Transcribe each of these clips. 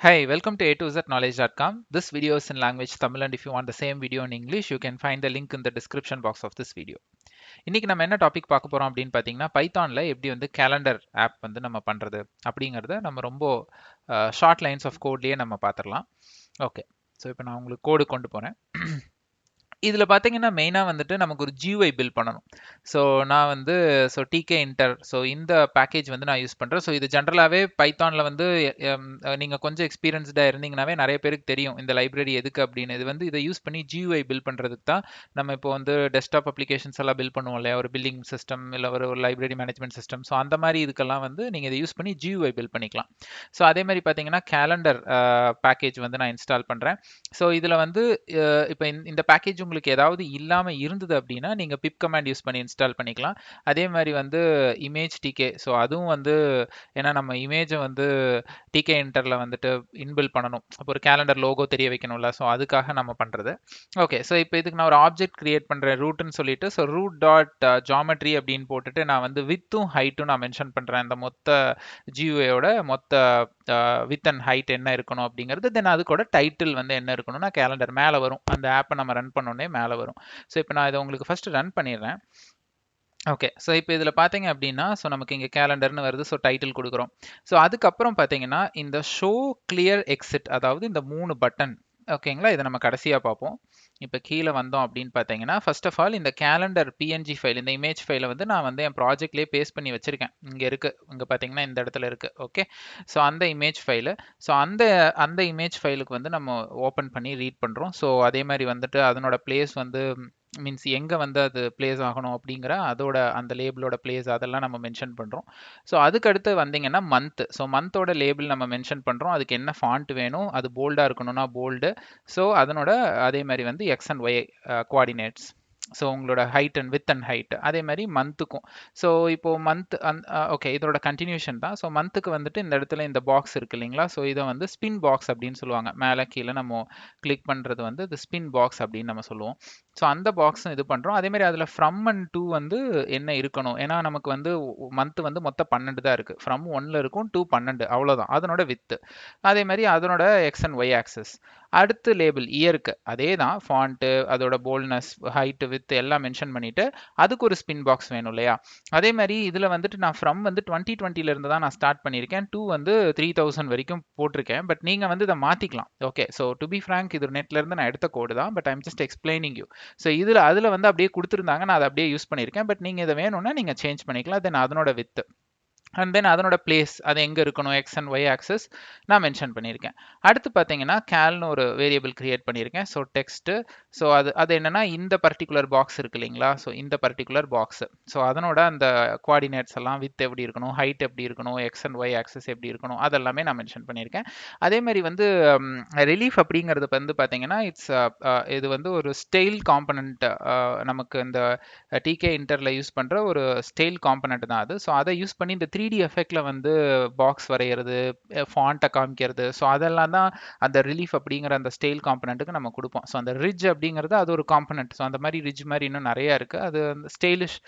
Hi, welcome to A2ZKnowledge.com. This video is in language Tamil, and if you want the same video in English, you can find the link in the description box of this video. இன்னைக்கு நம்ம என்ன topic பார்க்க போறோம் அப்படின்னு பார்த்தீங்கன்னா பைத்தான்ல எப்படி வந்து calendar app வந்து நம்ம பண்றது அப்படிங்கறத நம்ம ரொம்ப ஷார்ட் லைன்ஸ் ஆஃப் கோட்லயே நம்ம பார்த்துடலாம். ஓகே, ஸோ இப்போ நான் உங்களுக்கு கோடு கொண்டு போறேன். இதில் பார்த்தீங்கன்னா மெயினாக வந்துட்டு நமக்கு ஒரு GUI பில்ட் பண்ணணும். ஸோ நான் வந்து டிகே இன்டர் இந்த பேக்கேஜ் வந்து நான் யூஸ் பண்ணுறேன். ஸோ இது ஜென்ரலாகவே பைத்தானில் வந்து நீங்கள் கொஞ்சம் எக்ஸ்பீரியன்ஸ்டாக இருந்தீங்கன்னாவே நிறைய பேருக்கு தெரியும் இந்த லைப்ரரி எதுக்கு அப்படின்னு. இது வந்து இதை யூஸ் பண்ணி GUI பில்ட் பண்ணுறதுக்கு தான் நம்ம இப்போ வந்து டெஸ்க்டாப் அப்ளிகேஷன்ஸ் எல்லாம் பில்ட் பண்ணுவோம் இல்லையா, ஒரு பில்லிங் சிஸ்டம் இல்லை ஒரு லைப்ரரி மேனேஜ்மெண்ட் சிஸ்டம். ஸோ அந்த மாதிரி இதுக்கெல்லாம் வந்து நீங்கள் இதை யூஸ் பண்ணி GUI பில்ட் பண்ணிக்கலாம். ஸோ அதே மாதிரி பார்த்தீங்கன்னா கேலண்டர் பேக்கேஜ் வந்து நான் இன்ஸ்டால் பண்ணுறேன். ஸோ இதில் வந்து இப்போ இந்த பேக்கேஜ் உங்களுக்கு ஏதாவது இல்லாமல் இருந்தது அப்படின்னா நீங்கள் பிப் கமாண்ட் யூஸ் பண்ணி இன்ஸ்டால் பண்ணிக்கலாம். அதே மாதிரி வந்து இமேஜ் டிகே, ஸோ அதுவும் வந்து ஏன்னா நம்ம இமேஜை வந்து டிகே இன்டரில் வந்துட்டு இன்பில் பண்ணணும், அப்போ ஒரு கேலண்டர் லோகோ தெரிய வைக்கணும்ல, ஸோ அதுக்காக நம்ம பண்ணுறது. ஓகே, ஸோ இப்போ இதுக்கு நான் ஒரு ஆப்ஜெக்ட் கிரியேட் பண்ணுறேன் ரூட்னு சொல்லிட்டு. ஸோ ரூட் டாட் ஜாமெட்ரி அப்படின்னு போட்டுட்டு நான் வந்து வித்தும் ஹைட்டும் நான் மென்ஷன் பண்ணுறேன். இந்த மொத்த GUIயோட மொத்த வித் அண்ட் ஹைட் என்ன இருக்கணும் அப்படிங்கிறது. தென் அதுக்கூட டைட்டில் வந்து என்ன இருக்கணும்னா கேலண்டர் மேலே வரும். அந்த ஆப்பை நம்ம ரன் பண்ணோடனே மேலே வரும். ஸோ இப்போ நான் இதை உங்களுக்கு ஃபர்ஸ்ட் ரன் பண்ணிடுறேன். ஓகே, ஸோ இப்போ இதில் பார்த்தீங்க அப்படின்னா நமக்கு இங்கே கேலண்டர்னு வருது. ஸோ டைட்டில் கொடுக்குறோம். ஸோ அதுக்கப்புறம் பார்த்தீங்கன்னா இந்த ஷோ கிளியர் எக்ஸிட், அதாவது இந்த 3 பட்டன். ஓகேங்களா, இதை நம்ம கடைசியாக பார்ப்போம். இப்போ கீழே வந்தோம் அப்படின்னு பார்த்தீங்கன்னா ஃபர்ஸ்ட் ஆஃப் ஆல் இந்த கேலண்டர் PNG ஃபைல், இந்த இமேஜ் ஃபைலை வந்து நான் வந்து என் ப்ராஜெக்ட்லேயே பேஸ்ட் பண்ணி வச்சிருக்கேன். இங்கே இருக்குது, இங்கே பார்த்தீங்கன்னா இந்த இடத்துல இருக்குது. ஓகே, ஸோ அந்த இமேஜ் ஃபைலு, ஸோ அந்த இமேஜ் ஃபைலுக்கு வந்து நம்ம ஓப்பன் பண்ணி ரீட் பண்ணுறோம். ஸோ அதே மாதிரி வந்துட்டு அதனோட பிளேஸ் வந்து மீன்ஸ் எங்கே வந்து அது பிளேஸ் ஆகணும் அப்படிங்கிற அதோட அந்த லேபிளோட பிளேஸ் அதெல்லாம் நம்ம மென்ஷன் பண்ணுறோம். ஸோ அதுக்கு அடுத்து வந்தீங்கன்னா மந்த், ஸோ மந்தோட லேபிள் நம்ம மென்ஷன் பண்ணுறோம். அதுக்கு என்ன ஃபாண்ட் வேணும், அது போல்டாக இருக்கணும்னா போல்டு. ஸோ அதனோட அதே மாதிரி வந்து X and Y coordinates, so உங்களோட height and width and height. அதே மாதிரி மந்த்துக்கும். ஸோ இப்போ மந்த் ஓகே, இதோட கண்டினியூஷன் தான். ஸோ மந்த்துக்கு வந்துட்டு இந்த இடத்துல இந்த பாக்ஸ் இருக்கு இல்லைங்களா, ஸோ இதை வந்து ஸ்பின் பாக்ஸ் அப்படின்னு சொல்லுவாங்க. மேலே கீழே நம்ம கிளிக் பண்ணுறது வந்து இது ஸ்பின் பாக்ஸ் அப்படின்னு நம்ம சொல்லுவோம். ஸோ அந்த பாக்ஸும் இது பண்ணுறோம். அதே மாதிரி அதில் ஃப்ரம் அண்ட் டூ வந்து என்ன இருக்கணும், ஏன்னா நமக்கு வந்து மந்த் வந்து மொத்தம் 12 தான் இருக்குது. ஃப்ரம் 1 இருக்கும், 2 12, அவ்வளோதான் அதனோட வித்து. அதே மாதிரி அதனோட X and Y ஆக்சஸ். அடுத்து லேபிள் இயருக்கு அதே தான், ஃபாண்ட்டு அதோட போல்ட்னஸ் ஹைட்டு வித் எல்லாம் மென்ஷன் பண்ணிட்டு அதுக்கு ஒரு ஸ்பின் பாக்ஸ் வேணும் இல்லையா. அதே மாதிரி இதில் வந்துட்டு நான் ஃப்ரம் வந்து 2020 இருந்து தான் நான் ஸ்டார்ட் பண்ணியிருக்கேன். 2 வந்து 3000 வரைக்கும் போட்டிருக்கேன். பட் நீங்கள் வந்து இதை மாற்றிக்கலாம். Okay, so to be frank இது நெட்ல இருந்து நான் எடுத்த கோடு தான், but I'm just explaining you. So அதில் வந்து அப்படியே கொடுத்துருந்தாங்க, நான் அதை அப்படியே யூஸ் பண்ணியிருக்கேன். பட் நீங்கள் இதை வேணும்னா நீங்கள் சேஞ்ச் பண்ணிக்கலாம். தென் அதனோட வித்து அண்ட் தென் அதனோட பிளேஸ் அது எங்கே இருக்கணும், X and Y ஆக்சஸ் நான் மென்ஷன் பண்ணியிருக்கேன். அடுத்து பார்த்தீங்கன்னா கேல்னு ஒரு வேரியபிள் கிரியேட் பண்ணியிருக்கேன். ஸோ டெக்ஸ்ட்டு, ஸோ அது என்னன்னா இந்த பர்டிகுலர் பாக்ஸ் இருக்கு இல்லைங்களா, ஸோ இந்த பர்டிகுலர் பாக்ஸ், ஸோ அதனோட அந்த கோஆர்டினேட்ஸ் எல்லாம் வித் எப்படி இருக்கணும், ஹைட் எப்படி இருக்கணும், X and Y ஆக்சஸ் எப்படி இருக்கணும், அதெல்லாமே நான் மென்ஷன் பண்ணியிருக்கேன். அதே மாதிரி வந்து ரிலீஃப் அப்படிங்கிறது வந்து பார்த்தீங்கன்னா இது வந்து ஒரு ஸ்டைல் காம்பனண்ட், நமக்கு இந்த டிகே இன்டரில் யூஸ் பண்ணுற ஒரு ஸ்டைல் காம்பனண்ட் தான் அது. ஸோ அதை யூஸ் பண்ணி இந்த 3D எஃபெக்ட்ல வந்து பாக்ஸ் வரைகிறது, ஃபாண்ட்டை காமிக்கிறது, ஸோ அதெல்லாம் தான் அந்த ரிலீஃப் அப்படிங்கிற அந்த ஸ்டைல் காம்பனண்ட்டுக்கு நம்ம கொடுப்போம். ஸோ அந்த ரிட்ஜ் அப்படிங்கிறது அது ஒரு காம்பனண்ட். ஸோ அந்த மாதிரி ரிட்ஜ் மாதிரி இன்னும் நிறைய இருக்கு. அது ஸ்டைலிஷ்,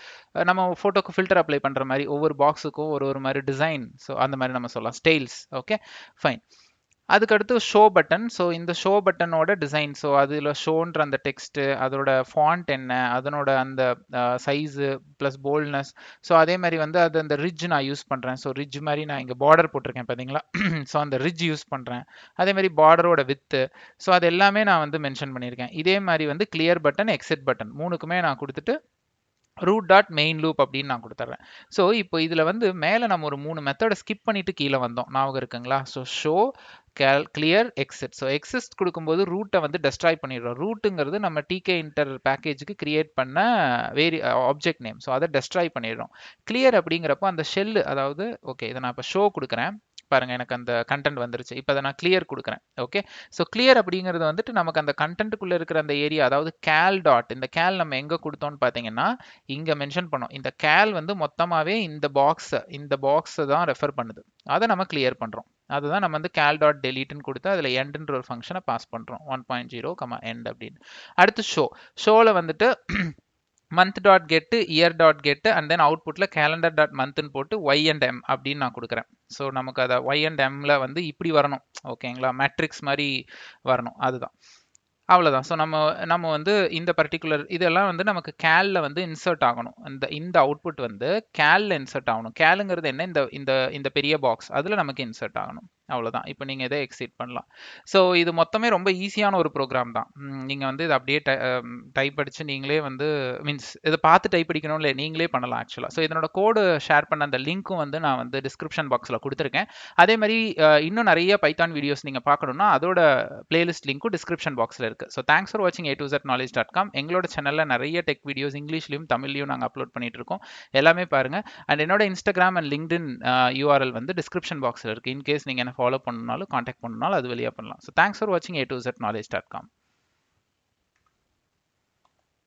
நம்ம ஃபோட்டோக்கு ஃபில்டர் அப்ளை பண்ணுற மாதிரி ஒவ்வொரு பாக்ஸுக்கும் ஒரு மாதிரி டிசைன், ஸோ அந்த மாதிரி நம்ம சொல்லலாம் ஸ்டைல்ஸ். Okay fine. அதுக்கடுத்து ஷோ பட்டன். ஸோ இந்த ஷோ பட்டனோட டிசைன், ஸோ அதில் ஷோன்ற அந்த டெக்ஸ்ட்டு, அதோட ஃபாண்ட் என்ன, அதனோட அந்த சைஸு ப்ளஸ் போல்ட்னஸ். ஸோ அதே மாதிரி வந்து அது அந்த ரிட்ஜ் நான் யூஸ் பண்ணுறேன். ஸோ ரிட்ஜ் மாதிரி நான் இங்கே பார்டர் போட்டிருக்கேன் பார்த்தீங்களா, ஸோ அந்த ரிட்ஜ் யூஸ் பண்ணுறேன். அதே மாதிரி பார்டரோட வித்து, ஸோ அது எல்லாமே நான் வந்து மென்ஷன் பண்ணியிருக்கேன். இதே மாதிரி வந்து கிளியர் பட்டன், எக்ஸிட் பட்டன் மூணுக்குமே நான் கொடுத்துட்டு ரூட் டாட் மெயின் லூப் அப்படின்னு நான் கொடுத்துட்றேன். ஸோ இப்போ இதில் வந்து மேலே நம்ம ஒரு 3 மெத்தடை ஸ்கிப் பண்ணிட்டு கீழே வந்தோம், ஞாபகம் இருக்குங்களா. So show clear exit. So exit கொடுக்கும்போது ரூட்டை வந்து டெஸ்ட்ராய் பண்ணிடுறோம். ரூட்டுங்கிறது நம்ம டிகே இன்டர் பேக்கேஜுக்கு கிரியேட் பண்ண ஆப்ஜெக்ட் நேம், ஸோ அதை டெஸ்ட்ராய் பண்ணிடுறோம். கிளியர் அப்படிங்கிறப்போ அந்த ஷெல்லு, அதாவது ஓகே இதை நான் இப்போ ஷோ கொடுக்குறேன் பாருங்க, எனக்கு அந்த கண்டென்ட் வந்துருச்சு. இப்போ அதை நான் கிளியர் கொடுக்குறேன். ஓகே, ஸோ கிளியர் அப்படிங்கிறது வந்துட்டு நமக்கு அந்த கண்டென்ட்டுக்குள்ளே இருக்கிற அந்த ஏரியா, அதாவது கேல் டாட், இந்த கேல் நம்ம எங்கே கொடுத்தோம்னு பார்த்தீங்கன்னா இங்கே மென்ஷன் பண்ணோம். இந்த கேல் வந்து மொத்தமாகவே இந்த பாக்ஸை தான் ரெஃபர் பண்ணுது. அதை நம்ம கிளியர் பண்ணுறோம். அதுதான் நம்ம வந்து கேல் டாட் டெலீட்னு கொடுத்து அதில் எண்ட்ன்ற ஒரு ஃபங்க்ஷனை பாஸ் பண்ணுறோம். 1.0, எண்ட் அப்படின்னு. அடுத்து ஷோவில் வந்துட்டு month dot get year dot get and then அவுட்புட்டில் கேலண்டர் டாட் மந்த்னு போட்டு ஒய் அண்ட் எம் அப்படின்னு நான் கொடுக்குறேன். ஸோ நமக்கு அதை ஒய் அண்ட் எம்ல வந்து இப்படி வரணும், ஓகேங்களா, மேட்ரிக்ஸ் மாதிரி வரணும், அதுதான். அவ்வளோதான். ஸோ நம்ம வந்து இந்த பர்டிகுலர் இதெல்லாம் வந்து நமக்கு கேலில் வந்து இன்சர்ட் ஆகணும். இந்த அவுட்புட் வந்து கேலில் இன்சர்ட் ஆகணும். கேலுங்கிறது என்ன, இந்த இந்த இந்த பெரிய பாக்ஸ் அதில் நமக்கு இன்சர்ட் ஆகணும். அவ்வளோதான். இப்போ நீங்கள் இதை எக்ஸிட் பண்ணலாம். ஸோ இது மொத்தமே ரொம்ப ஈஸியான ஒரு ப்ரோக்ராம் தான். நீங்கள் வந்து இதை அப்படியே டைப் அடித்து நீங்களே வந்து மீன்ஸ் இதை பார்த்து டைப் அடிக்கணும் இல்லை, நீங்களே பண்ணலாம் ஆக்சுவலாக. ஸோ இதனோட கோடு ஷேர் பண்ண அந்த லிங்க்கும் வந்து நான் வந்து டிஸ்கிரிப்ஷன் பாக்ஸில் கொடுத்துருக்கேன். அதே மாதிரி இன்னும் நிறைய பைத்தான் வீடியோஸ் நீங்கள் பார்க்கணுன்னா அதோட பிளேலிஸ்ட் லிங்க்கும் டிஸ்கிரிப்ஷன் பாக்ஸில் இருக்குது. ஸோ தேங்க்ஸ் ஃபார் வாட்சிங் a2zknowledge.com. எங்களோட சேனலில் நிறைய டெக் வீடியோஸ் இங்கிலீஷ்லையும் தமிழ்லையும் நாங்கள் அப்லோட் பண்ணிட்டு இருக்கோம். எல்லாமே பாருங்கள். அண்ட் என்னோட இன்ஸ்டாகிராம் அண்ட் லிங்க்டின் URL வந்து டிஸ்கிரிப்ஷன் பாக்ஸில் இருக்குது. இன்கேஸ் நீங்கள் என்ன ஃபாலோ பண்ணணுனாலும் காண்டாக்ட் பண்ணணுனாலும் அது வழியாக பண்ணலாம். ஸோ தேங்க்ஸ் ஃபார் வாட்சிங் a2zknowledge.com.